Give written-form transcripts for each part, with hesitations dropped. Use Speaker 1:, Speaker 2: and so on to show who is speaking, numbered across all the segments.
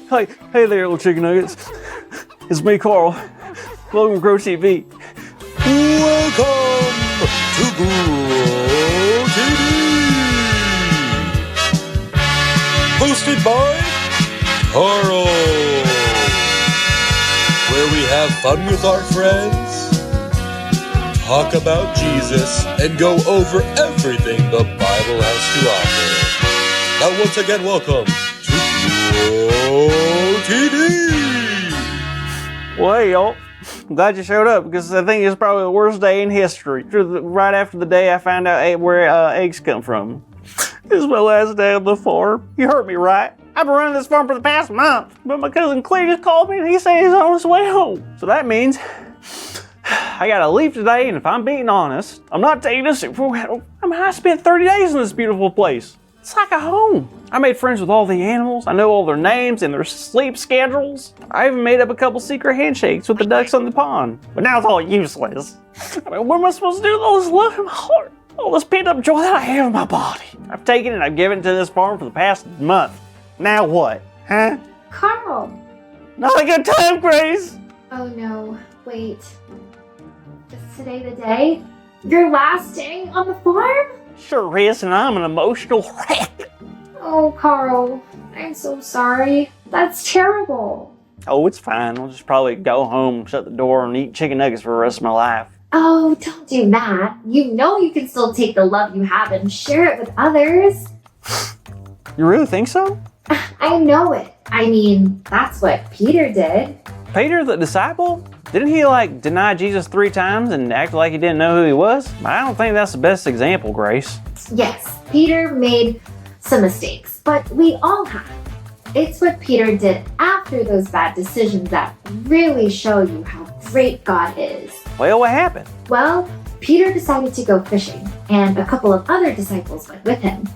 Speaker 1: Hey there, little chicken nuggets. It's me, Carl. Welcome to Grow TV.
Speaker 2: Welcome to Grow TV. Hosted by Carl. Where we have fun with our friends, talk about Jesus, and go over everything the Bible has to offer. Now once again, welcome to Grow TV.
Speaker 1: Well, hey, y'all. I'm glad you showed up because I think it's probably the worst day in history. Right after the day I found out where eggs come from. This is my last day on the farm. You heard me right. I've been running this farm for the past month, but my cousin Clee just called me and he said he's on his way home. So that means I gotta leave today, and if I'm being honest, I'm not taking this super well. I spent 30 days in this beautiful place. It's like a home. I made friends with all the animals. I know all their names and their sleep schedules. I even made up a couple secret handshakes with the ducks on the pond. But now it's all useless. I mean, what am I supposed to do with all this love in my heart? All this pent up joy that I have in my body. I've taken it and I've given it to this farm for the past month. Now what? Huh?
Speaker 3: Carl!
Speaker 1: Not a good time, Grace!
Speaker 3: Oh no, wait. Is today the day? Your last day on the farm?
Speaker 1: Sure is, and I'm an emotional wreck.
Speaker 3: Oh, Carl, I'm so sorry. That's terrible.
Speaker 1: Oh, it's fine. I'll just probably go home, shut the door, and eat chicken nuggets for the rest of my life.
Speaker 3: Oh, don't do that. You know you can still take the love you have and share it with others.
Speaker 1: You really think so?
Speaker 3: I know it. I mean, that's what Peter did.
Speaker 1: Peter, the disciple? Didn't he, deny Jesus 3 times and act like he didn't know who he was? I don't think that's the best example, Grace.
Speaker 3: Yes, Peter made some mistakes, but we all have. It's what Peter did after those bad decisions that really show you how great God is.
Speaker 1: Well, what happened?
Speaker 3: Well, Peter decided to go fishing, and a couple of other disciples went with him.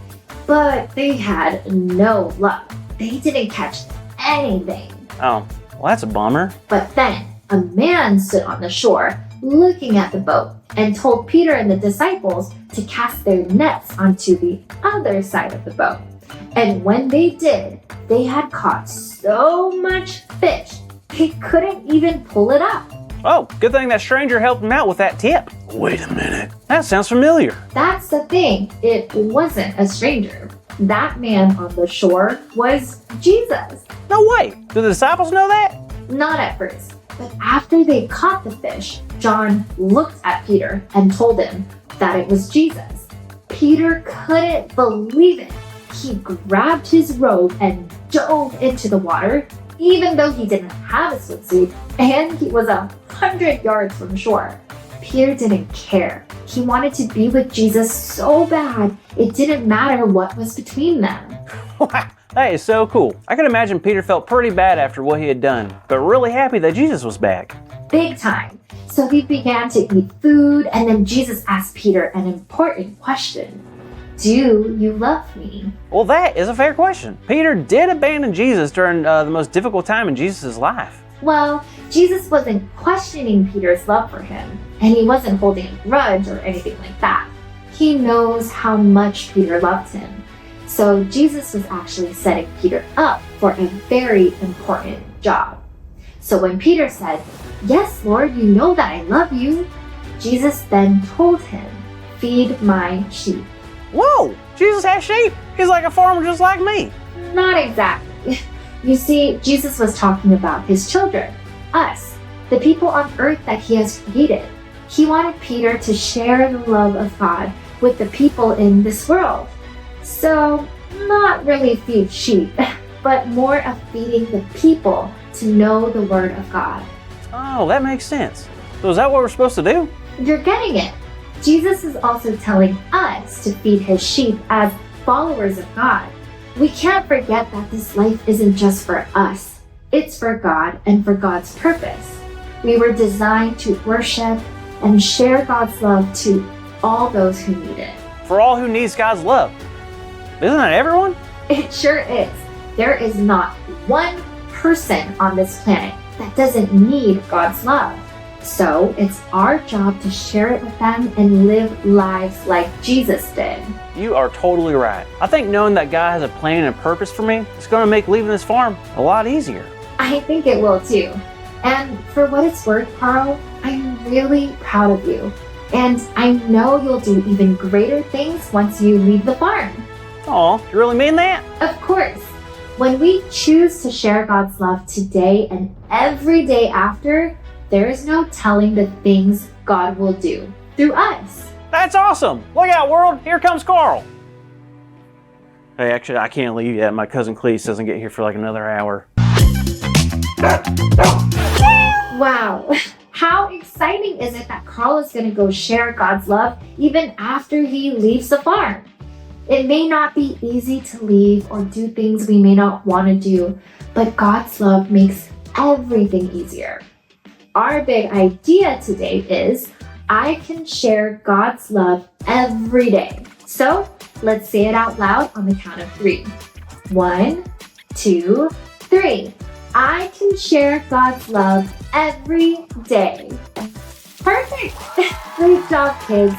Speaker 3: But they had no luck. They didn't catch anything.
Speaker 1: Oh, well, that's a bummer.
Speaker 3: But then a man stood on the shore looking at the boat and told Peter and the disciples to cast their nets onto the other side of the boat. And when they did, they had caught so much fish, they couldn't even pull it up.
Speaker 1: Oh, good thing that stranger helped him out with that tip. Wait a minute. That sounds familiar.
Speaker 3: That's the thing. It wasn't a stranger. That man on the shore was Jesus.
Speaker 1: No way. Do the disciples know that?
Speaker 3: Not at first, but after they caught the fish, John looked at Peter and told him that it was Jesus. Peter couldn't believe it. He grabbed his robe and dove into the water, even though he didn't have a swimsuit and he was 100 yards from shore. Peter didn't care. He wanted to be with Jesus so bad, it didn't matter what was between them.
Speaker 1: Wow, that is so cool. I can imagine Peter felt pretty bad after what he had done, but really happy that Jesus was back.
Speaker 3: Big time. So he began to eat food, and then Jesus asked Peter an important question. Do you love me?
Speaker 1: Well, that is a fair question. Peter did abandon Jesus during the most difficult time in Jesus' life.
Speaker 3: Well, Jesus wasn't questioning Peter's love for him, and he wasn't holding a grudge or anything like that. He knows how much Peter loved him. So Jesus was actually setting Peter up for a very important job. So when Peter said, "Yes, Lord, you know that I love you," Jesus then told him, "Feed my sheep."
Speaker 1: Whoa, Jesus has sheep. He's like a farmer just like me.
Speaker 3: Not exactly. You see, Jesus was talking about his children, us, the people on earth that he has created. He wanted Peter to share the love of God with the people in this world. So, not really feed sheep, but more of feeding the people to know the word of God.
Speaker 1: Oh, that makes sense. So is that what we're supposed to do?
Speaker 3: You're getting it. Jesus is also telling us to feed his sheep as followers of God. We can't forget that this life isn't just for us. It's for God and for God's purpose. We were designed to worship and share God's love to all those who need it.
Speaker 1: For all who needs God's love. Isn't that everyone?
Speaker 3: It sure is. There is not one person on this planet that doesn't need God's love. So it's our job to share it with them and live lives like Jesus did.
Speaker 1: you are totally right. I think knowing that God has a plan and a purpose for me is going to make leaving this farm a lot easier.
Speaker 3: I think it will too. And for what it's worth, Carl, I'm really proud of you. And I know you'll do even greater things once you leave the farm.
Speaker 1: Aw, you really mean that?
Speaker 3: Of course. When we choose to share God's love today and every day after, there is no telling the things God will do through us.
Speaker 1: That's awesome! Look out, world! Here comes Carl! Hey, actually, I can't leave yet. My cousin Cleese doesn't get here for like another hour.
Speaker 3: Wow. How exciting is it that Carl is going to go share God's love even after he leaves the farm? It may not be easy to leave or do things we may not want to do, but God's love makes everything easier. Our big idea today is I can share God's love every day. So let's say it out loud on the count of 3. 1, 2, 3. I can share God's love every day. Perfect! Great job, kids.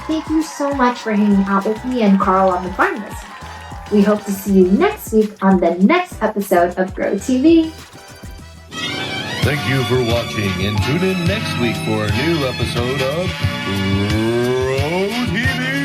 Speaker 3: Thank you so much for hanging out with me and Carl on the farm this week. We hope to see you next week on the next episode of Grow TV.
Speaker 2: Thank you for watching, and tune in next week for a new episode of Grow TV.